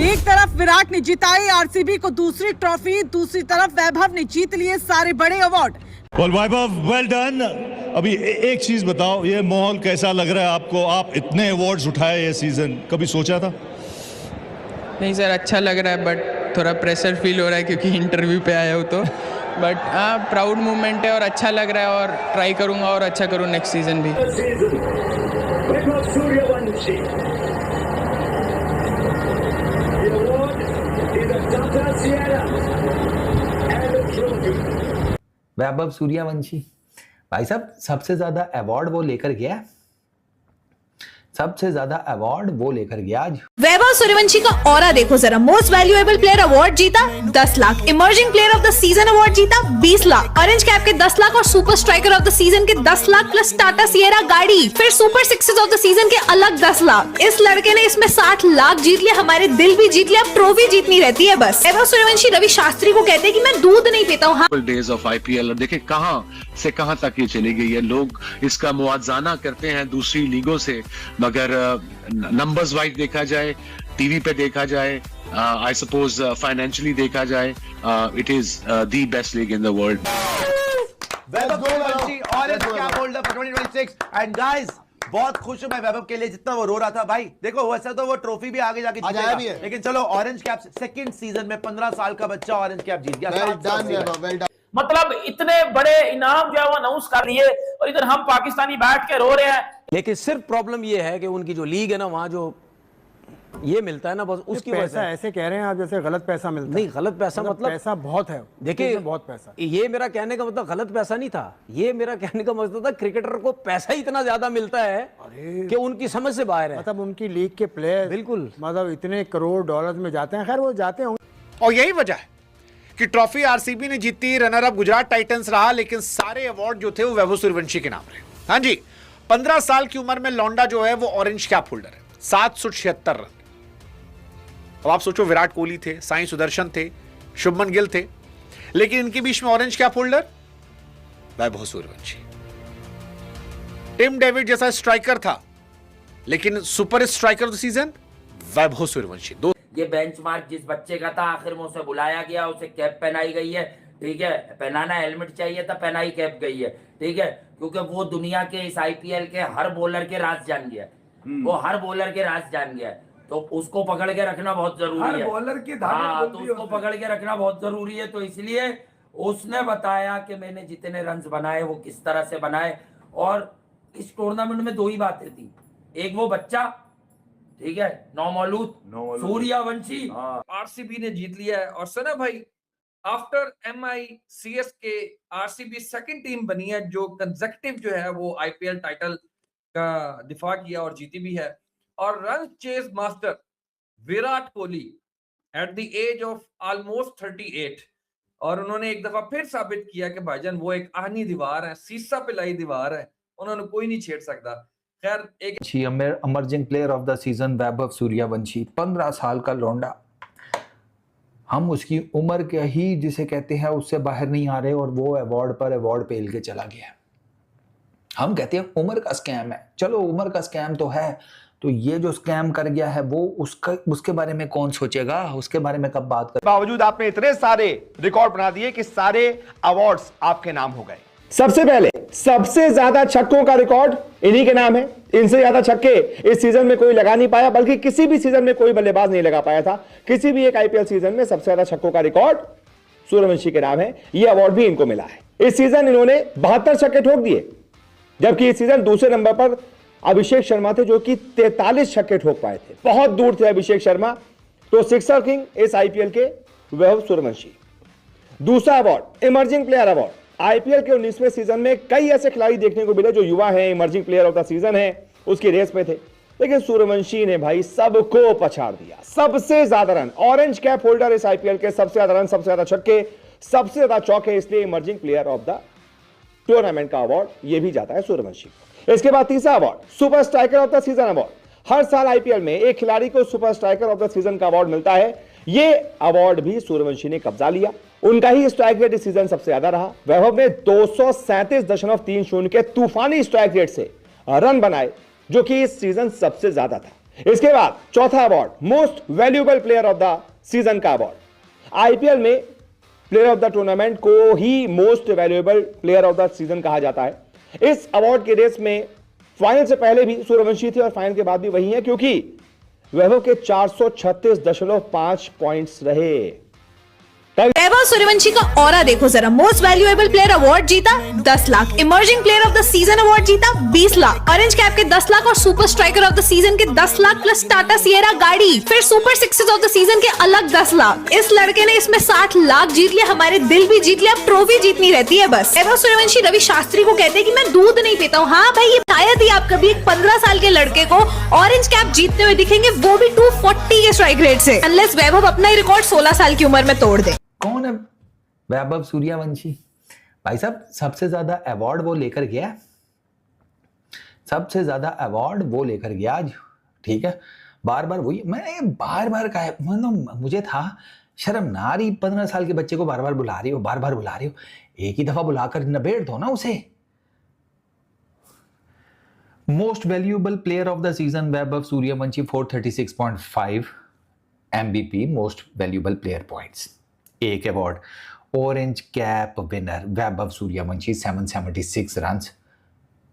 एक तरफ विराट ने जिताई आरसीबी को दूसरी ट्रॉफी, दूसरी तरफ वैभव ने जीत लिए सारे बड़े अवार्ड। वैभव वेल डन। अभी एक चीज बताओ, ये माहौल कैसा लग रहा है आपको? आप इतने अवार्ड्स उठाए ये सीजन, कभी सोचा था? नहीं सर, अच्छा लग रहा है बट थोड़ा प्रेशर फील हो रहा है क्योंकि इंटरव्यू पे आया हूँ तो। बट हाँ, प्राउड मोमेंट है और अच्छा लग रहा है और ट्राई करूँगा और अच्छा करूँ नेक्स्ट सीजन भी। वैभव सूर्यवंशी भाई साहब सबसे ज्यादा अवार्ड वो लेकर गया, सबसे ज्यादा अवार्ड वो लेकर गया आज। वैभव सूर्यवंशी का ऑरा देखो जरा। मोस्ट वैल्यूएबल प्लेयर अवार्ड जीता 10 lakh, emerging player of the season award जीता 20 लाख, ऑरेंज कैप के 10 लाख और super striker of the season के 10 लाख प्लस टाटा सिएरा गाड़ी, फिर super sixes of the season के अलग 10 लाख। इस लड़के ने इसमें 60 लाख जीत लिया, हमारे दिल भी जीत लिया, ट्रॉफी जीतनी रहती है बस। वैभव सूर्यवंशी रवि शास्त्री को कहते हैं कि मैं दूध नहीं पीता हूँ। डेज ऑफ आईपीएल देखिए कहां से कहां तक ये चली गई है। लोग इसका मुआवजाना करते हैं दूसरी लीगों से, मगर नंबर्स वाइज देखा जाए, टीवी पे देखा जाए, आई सपोज फाइनेंशियली देखा जाए, it is the best league in the world. Vaibhav Suryavanshi orange cap holder for 2026 and guys बहुत खुश हूं मैं वैभव के लिए, जितना वो रो रहा था भाई। देखो वैसे तो वो ट्रॉफी भी आगे जाके जीतेगा भी है, लेकिन चलो ऑरेंज कैप सेकंड सीजन में 15 साल का बच्चा ऑरेंज कैप जीत गया। Well done. मतलब इतने बड़े इनाम जो है वो अनाउंस कर दिए और इधर हम पाकिस्तानी बैठ के रो रहे हैं। लेकिन सिर्फ प्रॉब्लम ये है कि उनकी जो लीग है ना, वहां जो ये मिलता है ना, बस उसकी वजह से। ऐसे कह रहे हैं आप जैसे गलत पैसा मिलता है। नहीं, गलत पैसा मतलब पैसा बहुत है। देखिए बहुत पैसा, ये मेरा कहने का मतलब गलत पैसा नहीं था, ये मेरा कहने का मतलब था क्रिकेटर को पैसा इतना ज्यादा मिलता है कि उनकी समझ से बाहर है। मतलब उनकी लीग के प्लेयर बिल्कुल मतलब इतने करोड़ डॉलर में जाते हैं। खैर वो जाते होंगे। और यही वजह है कि ट्रॉफी आरसीबी ने जीती, रनर अप गुजरात टाइटंस रहा, लेकिन सारे अवार्ड जो थे वो वैभव सूर्यवंशी के नाम रहे। हाँ जी, 15 साल की उम्र में लौंडा जो है वो ऑरेंज कैप होल्डर है, 776 रन। अब आप सोचो, विराट कोहली थे, साई सुदर्शन थे, शुभमन गिल थे, लेकिन इनके बीच में orange cap holder Vaibhav Suryavanshi. Tim David जैसा स्ट्राइकर था, लेकिन super striker of the season Vaibhav Suryavanshi. ये बेंचमार्क जिस बच्चे का था, आखिर में उसे बुलाया गया, उसे कैप पहनाई गई है, ठीक है। पहनाना हेलमेट चाहिए था, पहनाई कैप गई है, ठीक है, क्योंकि वो दुनिया के इस आईपीएल के हर बॉलर के राज जान गया, वो हर बॉलर के राज जान गया, तो उसको पकड़ के रखना बहुत जरूरी है। बॉलर की हाँ, तो उसको पकड़ के रखना बहुत जरूरी है। तो इसलिए उसने बताया कि मैंने जितने रन बनाए वो किस तरह से बनाए। और इस टूर्नामेंट में 2 ही बातें थी, एक वो बच्चा, ठीक है, नौमौलूद सूर्यवंशी, आरसीबी ने जीत लिया है। और सना भाई, after MI CSK RCB second team बनी है जो कंसेक्यूटिव जो है वो आईपीएल टाइटल का दिफा किया और जीती भी है। और run chase master Virat Kohli at the age of almost 38, और उन्होंने एक दफा फिर साबित किया कि भाईजान वो एक आहनी दीवार है, सीसा पिलाई दीवार है, उन्होंने कोई नहीं छेड़ सकता। खैर, एक emerging player of the season Vaibhav Suryavanshi, 15 साल का लौंडा। हम उसकी उम्र के ही जिसे कहते हैं उससे बाहर नहीं आ रहे और वो अवार्ड पर अवार्ड पेल के चला गया। हम कहते हैं उम्र का स्कैम है, चलो उम्र का स्कैम तो है, तो ये जो स्कैम कर गया है वो उसके बारे में कौन सोचेगा, उसके बारे में कब बात कर। बावजूद आपने इतने सारे रिकॉर्ड बना दिए कि सारे अवार्ड्स आपके नाम हो गए। सबसे पहले सबसे ज्यादा छक्कों का रिकॉर्ड इन्हीं के नाम है। इनसे ज्यादा छक्के इस सीजन में कोई लगा नहीं पाया, बल्कि किसी भी सीजन में कोई बल्लेबाज नहीं लगा पाया था। किसी भी एक आईपीएल सीजन में सबसे ज्यादा छक्कों का रिकॉर्ड सूर्यवंशी के नाम है। यह अवार्ड भी इनको मिला है। इस सीजन इन्होंने 72 छक्के ठोक दिए, जबकि इस सीजन दूसरे नंबर पर अभिषेक शर्मा थे जो कि 43 छक्के ठोक पाए थे। बहुत दूर थे अभिषेक शर्मा। तो सिक्सर किंग इस आईपीएल के वैभव सूर्यवंशी। दूसरा award emerging player award. IPL के 19वें सीजन में कई ऐसे खिलाड़ी देखने को मिले जो युवा हैं, emerging player of the season है, उसकी रेस में थे, लेकिन सूर्यवंशी ने भाई सबको पछाड़ दिया। सबसे ज्यादा रन, ऑरेंज कैप होल्डर इस आईपीएल के, सबसे ज्यादा रन, सबसे ज्यादा छक्के, सबसे ज्यादा चौके, इसलिए emerging player of the tournament का अवार्ड ये भी जाता है सूर्यवंशी को। इसके बाद तीसरा award super striker of the season award. हर साल आईपीएल में एक खिलाड़ी को super striker of the season का अवार्ड मिलता है। ये अवार्ड भी सूर्यवंशी ने कब्जा लिया। उनका ही स्ट्राइक रेट इस सीजन सबसे ज्यादा रहा। वैभव ने 237.30 के तूफानी स्ट्राइक रेट से रन बनाए, जो कि इस सीजन सबसे ज्यादा था। इसके बाद चौथा award most valuable player of the season का अवार्ड। आईपीएल में प्लेयर ऑफ द टूर्नामेंट को ही most valuable player of the season कहा जाता है। इस अवार्ड के रेस में फाइनल से पहले भी सूर्यवंशी थे और फाइनल के बाद भी वही है, क्योंकि वैभव के 436.5 पॉइंट्स रहे। वैभव सूर्यवंशी का ऑरा देखो जरा। मोस्ट वैल्यूएबल प्लेयर अवार्ड जीता 10 lakh, emerging player of the season award जीता 20 लाख, ऑरेंज कैप के 10 लाख और super striker of the season के 10 लाख प्लस टाटा सिएरा गाड़ी, फिर super sixes of the season के अलग 10 लाख। इस लड़के ने इसमें 60 लाख जीत लिया, हमारे दिल भी जीत लिया, अब ट्रॉफी जीतनी रहती है बस। वैभव सूर्यवंशी रवि शास्त्री को कहते हैं कि मैं दूध नहीं पीता हूँ। हाँ भाई, ये शायद ही आप कभी एक 15 साल के लड़के को ऑरेंज कैप जीतते हुए दिखेंगे, वो भी 240 के स्ट्राइक रेट से, अनलेस वैभव अपना ही रिकॉर्ड 16 साल की उम्र में तोड़ दे। कौन है वैभव सूर्यवंशी? भाई साहब, सबसे ज्यादा अवार्ड वो लेकर गया, सबसे ज्यादा अवार्ड वो लेकर गया आज। ठीक है, बार बार वही, मैं बार बार कहा, मतलब मुझे था शर्म ना आ रही, 15 साल के बच्चे को बार बार बुला रही हो, बार बार बुला रही हो, एक ही दफा बुलाकर निबेड़ दो ना उसे। Most valuable player of the season Vaibhav Suryavanshi 436.5 MVP most valuable player points, एक award. Orange cap winner Vaibhav Suryavanshi 776 runs,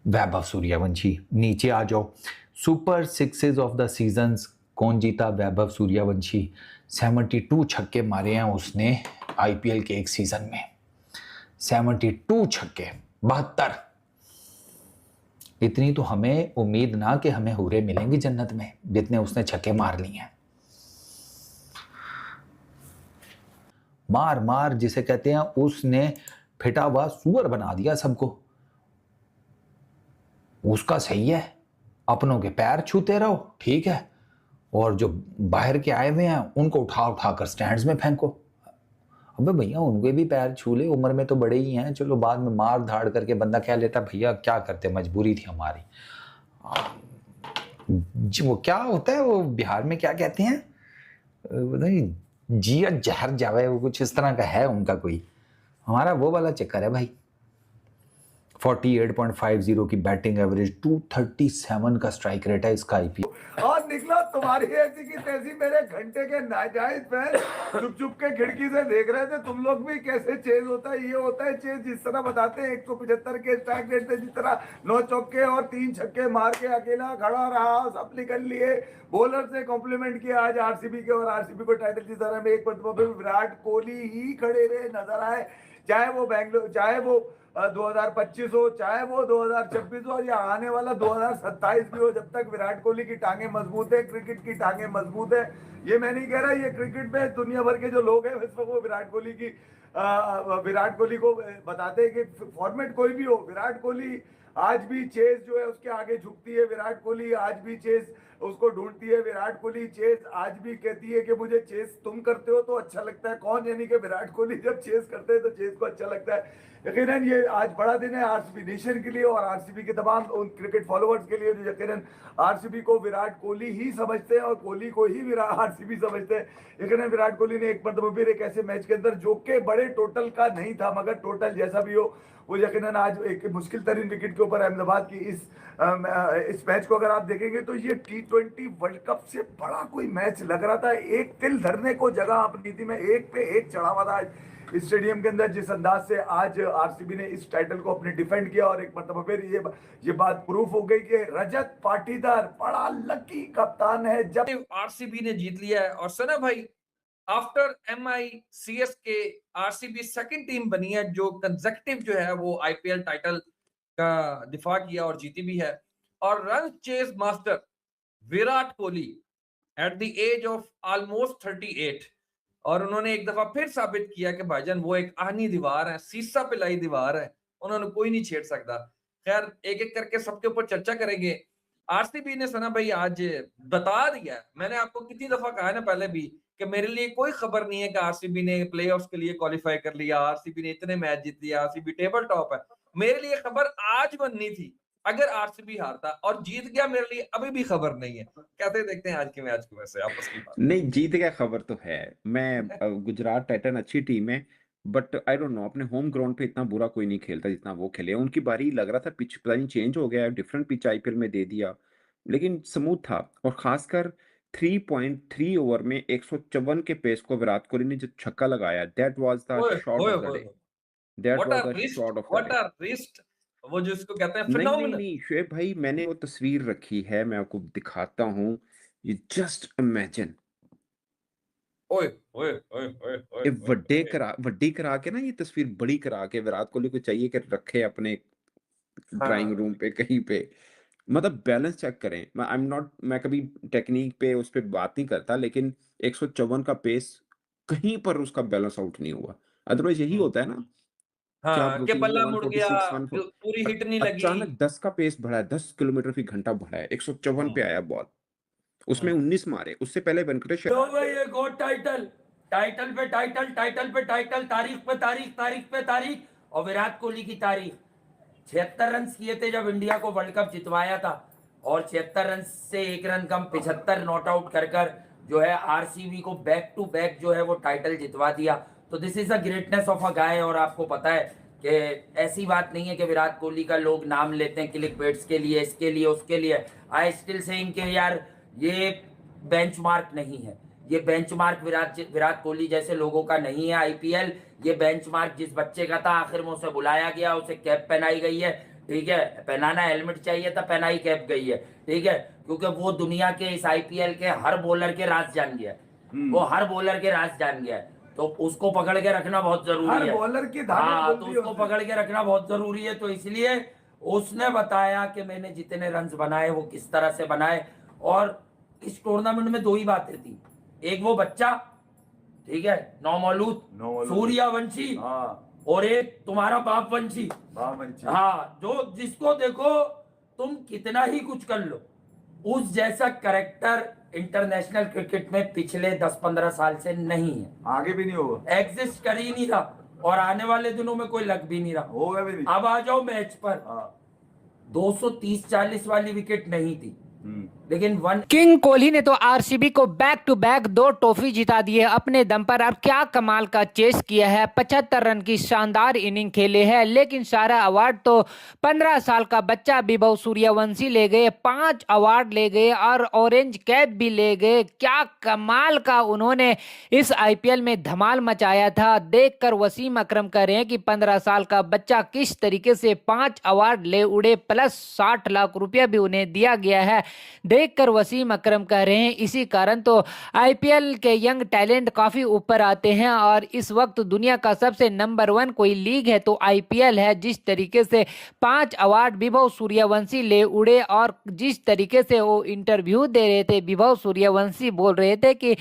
Vaibhav Suryavanshi. नीचे आ जाओ, super sixes of the season कौन जीता? वैभव सूर्यवंशी। 72 छक्के मारे हैं उसने आईपीएल के एक सीजन में, 72 छक्के, 72। इतनी तो हमें उम्मीद ना कि हमें हुरे मिलेंगी जन्नत में, जितने उसने छक्के मार लिए हैं। मार मार जिसे कहते हैं, उसने फिटा हुआ सुअर बना दिया सबको। उसका सही है, अपनों के पैर छूते रहो, ठीक है, और जो बाहर के आए हुए हैं उनको उठा उठा कर स्टैंड्स में फेंको। अबे भैया, उनके भी पैर छू ले, उम्र में तो बड़े ही हैं, चलो बाद में मार धाड़ करके बंदा कह लेता भैया क्या करते, मजबूरी थी हमारी। वो क्या होता है, वो बिहार में क्या कहते हैं, नहीं, जिया जहर जावे, वो कुछ इस तरह का है उनका कोई, हमारा वो वाला चक्कर है भाई। 48.50 की बैटिंग एवरेज, 237 का स्ट्राइक रेट है इसका आईपीएल। और निकला तुम्हारी ऐसी की तैसी मेरे घंटे के नाजायज फैन चुप चुप के खिड़की से देख रहे थे। तुम लोग भी कैसे चेज होता है, ये होता है चेज, जिस तरह बताते हैं 175 के स्ट्राइक रेट से, जिस तरह 9 चौके और 3 छक्के मार के अकेला खड़ा रहा, सब निकल लिए। बॉलर से कॉम्प्लीमेंट किया आज आरसीबी के, और आरसीबी को टाइटल की तरह में एक मतलब विराट कोहली ही खड़े रहे नजर आए, चाहे वो बैंगलोर, चाहे वो 2025 हो, चाहे वो 2026 हो, या आने वाला 2027 भी हो, जब तक विराट कोहली की टांगे मजबूत है, क्रिकेट की टांगे मजबूत है। ये मैं नहीं कह रहा, ये क्रिकेट में दुनिया भर के जो लोग हैं वो विराट कोहली को बताते हैं कि फॉर्मेट कोई भी हो, विराट कोहली आज भी चेस जो है उसके आगे झुकती है, विराट कोहली आज भी चेस उसको ढूंढती है, विराट कोहली चेस आज भी कहती है कि मुझे चेस तुम करते हो तो अच्छा लगता है। कौन? यानी कि विराट कोहली जब चेस करते हैं तो चेस को अच्छा लगता है। यकीनन ये आज बड़ा दिन है आरसीबी नेशन के लिए और आरसीबी के तमाम उन क्रिकेट फॉलोअर्स के लिए जो यकीनन आरसीबी को विराट कोहली ही समझते हैं और कोहली को ही आरसीबी समझते हैं। यकीनन विराट कोहली ने एक मरतबा फिर एक ऐसे मैच के अंदर जो कि बड़े टोटल का नहीं था, मगर टोटल जैसा भी हो, वो यकीनन आज एक मुश्किल तरीन विकेट के ऊपर अहमदाबाद की इस मैच को अगर आप देखेंगे तो ये T20 वर्ल्ड कप से बड़ा कोई मैच लग रहा था। एक तिल धरने को जगह अपनी थी में, एक पे एक चढ़ा हुआ था इस स्टेडियम के अंदर, जिस अंदाज से आज आरसीबी ने इस टाइटल को अपने डिफेंड किया। और एक मतलब फिर ये बात प्रूफ हो गई कि रजत पाटीदार बड़ा लकी कप्तान है। जब आरसीबी ने जीत लिया है, और सना भाई after MI CSK RCB second team बनी है जो कंसेक्यूटिव जो है वो आईपीएल टाइटल का दिफा किया और जीती भी है। और run chase master Virat Kohli at the age of almost 38, और उन्होंने एक दफा फिर साबित किया कि भाईजान वो एक आहनी दीवार है, सीसा पिलाई दीवार है, उन्होंने कोई नहीं छेड़ सकता। खैर, एक एक करके सबके ऊपर चर्चा करेंगे। आरसीबी ने सना भाई आज बता दिया, मैंने आपको कितनी दफा कहा है ना पहले भी, कि मेरे लिए कोई खबर नहीं है कि आरसीबी ने प्लेऑफ्स के लिए क्वालिफाई कर लिया, आरसीबी ने इतने मैच जीत लिया, आरसीबी टेबल टॉप है। मेरे लिए खबर आज बननी थी अगर आरसीबी हारता, और जीत गया मेरे लिए अभी भी खबर नहीं है। कहते देखते हैं आज के मैच को, वैसे आपस की बात नहीं, जीत गया खबर तो है। मैं गुजरात टाइटन अच्छी टीम है, बट आई डोंट नो, अपने होम ग्राउंड पे इतना बुरा कोई नहीं खेलता जितना वो खेले। उनकी बारी लग रहा था, पिच पता नहीं चेंज हो गया, डिफरेंट पिच आईपीएल में दे दिया, लेकिन स्मूथ था। और खासकर 3.3 ओवर में 154 के पेस को विराट कोहली ने जो छक्का लगाया, दैट वाज द ओए शॉट ओए ऑफ द ओए day, that what was a the wrist, shot of the what day. A wrist, वो जो इसको कहते हैं नहीं नहीं फिनोमिनल। नहीं शुएब भाई, मैंने वो तस्वीर रखी है, मैं आपको दिखाता हूँ। यू जस्ट इमेजिन, ओए ओए ओए ओए ओए ये ओए ਵੱਡੀ करा के ना, ये तस्वीर बड़ी करा के विराट कोहली को चाहिए कि रखे अपने ड्राइंग हाँ, रूम पे कहीं पे। मतलब बैलेंस चेक करें। मैं कभी टेक्निक पे उस पे बात नहीं करता, लेकिन 154 का पेस कहीं पर उसका बैलेंस आउट नहीं हुआ। अदरवाइज यही होता है ना कि आप हाँ, कि रूटीन में पल्ला मुड़ गया, 146 1 पूरी हिट नहीं लगी। अचानक 10 का पेस बढ़ा है, 10 किलोमीटर फी घंटा बढ़ा है, 154 पे आया बॉल, उसमें 19 मारे। उससे पहले वेंकटेश तो भाई ये गॉड टाइटल, टाइटल पे टाइटल, टाइटल पे टाइटल, तारीख पे तारीख, तारीख पे तारीख, और विराट कोहली की तारीख। 76 रन किए थे जब इंडिया को वर्ल्ड कप जितवाया था, और 76 रन से 1 रन कम 75 नॉट आउट कर जो है आरसीबी को बैक टू बैक जो है वो टाइटल जितवा दिया। तो this is a greatness of a guy. और आपको पता है कि ऐसी बात नहीं है कि विराट कोहली का लोग नाम लेते हैं क्लिक बेट्स के लिए, इसके लिए, उसके लिए। आई स्टिल सेइंग कि यार ये बेंचमार्क नहीं है, ये बेंचमार्क विराट कोहली जैसे लोगों का नहीं है आईपीएल। ये बेंचमार्क जिस बच्चे का था आखिर में उसे बुलाया गया, उसे कैप पहनाई गई है, ठीक है। पहनाना हेलमेट चाहिए था, पहनाई कैप गई है, ठीक है। क्योंकि वो दुनिया के इस आईपीएल के हर बॉलर के राज जान गया है, वो हर बॉलर के राज जान गया है। तो उसको पकड़ के रखना बहुत जरूरी हर है, बॉलर की हाँ, तो उसको पकड़ के रखना बहुत जरूरी है। तो इसलिए उसने बताया कि मैंने जितने रन बनाए वो किस तरह से बनाए। और इस टूर्नामेंट में 2 ही बातें थी, एक वो बच्चा, ठीक है, नौमौलूद सूर्यवंशी, और एक तुम्हारा बाप वंशी, हाँ, जो जिसको देखो तुम कितना ही कुछ कर लो, उस जैसा करेक्टर इंटरनेशनल क्रिकेट में पिछले 10-15 साल से नहीं है, आगे भी नहीं होगा, एग्जिस्ट कर ही नहीं रहा, और आने वाले दिनों में कोई लग भी नहीं रहा, होगा भी नहीं। अब आ जाओ मैच पर। 230-40 वाली विकेट नहीं थी, लेकिन किंग कोहली ने तो आरसीबी को बैक टू बैक 2 ट्रॉफी जिता दी है अपने दम पर। और क्या कमाल का चेस किया है, 75 रन की शानदार इनिंग खेले है, लेकिन सारा अवार्ड तो 15 साल का बच्चा विभव सूर्यवंशी ले गए। 5 अवार्ड ले गए और ऑरेंज कैप भी ले गए। क्या कमाल का उन्होंने इस आईपीएल में धमाल मचाया था। देखकर वसीम अकरम कह रहे हैं कि 15 साल का बच्चा किस तरीके से 5 अवार्ड ले उड़े, प्लस 60 लाख रुपया भी उन्हें दिया गया है। देखकर वसीम अकरम कह रहे हैं इसी कारण तो आईपीएल के यंग टैलेंट काफी ऊपर आते हैं। और इस वक्त दुनिया का सबसे नंबर 1 कोई लीग है तो आईपीएल है। जिस तरीके से 5 अवार्ड विभव सूर्यवंशी ले उड़े, और जिस तरीके से वो इंटरव्यू दे रहे थे, विभव सूर्यवंशी बोल रहे थे कि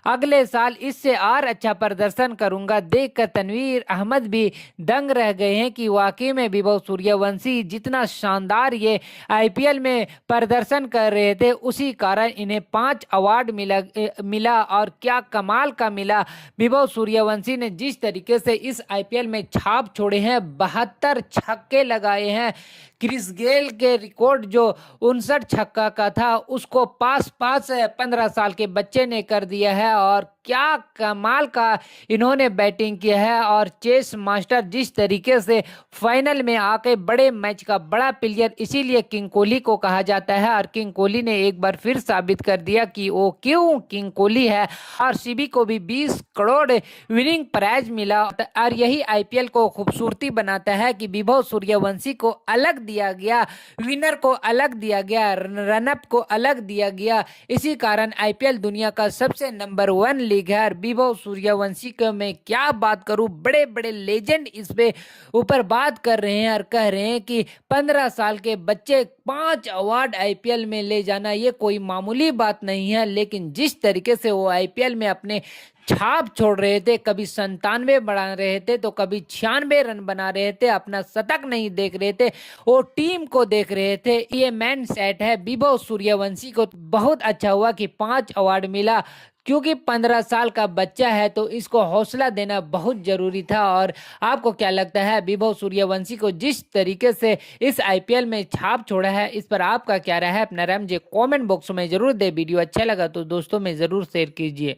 अगले साल इससे और अच्छा प्रदर्शन करूंगा। देखकर तनवीर अहमद भी दंग रह गए हैं कि वाकई में विभव सूर्यवंशी जितना शानदार ये आईपीएल में प्रदर्शन कर रहे थे, उसी कारण इन्हें 5 अवार्ड मिला। और क्या कमाल का मिला। विभव सूर्यवंशी ने जिस तरीके से इस आईपीएल में छाप छोड़े हैं, 72 छक्के लगाए हैं। क्रिस गेल के रिकॉर्ड जो 59 छक्का का था, उसको पास 15 साल के बच्चे ने कर दिया है। और क्या कमाल का इन्होंने बैटिंग किया है। और चेस मास्टर जिस तरीके से फाइनल में आके बड़े मैच का बड़ा प्लेयर इसीलिए किंग कोहली को कहा जाता है। और किंग कोहली ने एक बार फिर साबित कर दिया कि वो क्यों किंग कोहली है। आरसीबी को भी 20 करोड़ विनिंग प्राइज मिला। और यही आईपीएल को खूबसूरती बनाता है कि विभव सूर्यवंशी को अलग दिया गया, विनर को अलग दिया गया, रनअप को अलग दिया गया। इसी कारण आईपीएल दुनिया का सबसे नंबर 1 लीग है। विभव सूर्यवंशी को मैं क्या बात करूं, बड़े बड़े लेजेंड इस पे ऊपर बात कर रहे हैं और कह रहे हैं कि 15 साल के बच्चे 5 अवार्ड आईपीएल में ले जाना ये कोई मामूली बात नहीं है। लेकिन जिस तरीके से वो आईपीएल में अपने छाप छोड़ रहे थे, कभी 97 बना रहे थे तो कभी 96 रन बना रहे थे, अपना शतक नहीं देख रहे थे, वो टीम को देख रहे थे। ये मैन सेट है। विभव सूर्यवंशी को बहुत अच्छा हुआ कि 5 अवार्ड मिला, क्योंकि 15 साल का बच्चा है तो इसको हौसला देना बहुत जरूरी था। और आपको क्या लगता है, विभव सूर्यवंशी को जिस तरीके से इस आईपीएल में छाप छोड़ा है, इस पर आपका क्या राय है? अपना राय मुझे कमेंट बॉक्स में जरूर दे। वीडियो अच्छा लगा तो दोस्तों में जरूर शेयर कीजिए।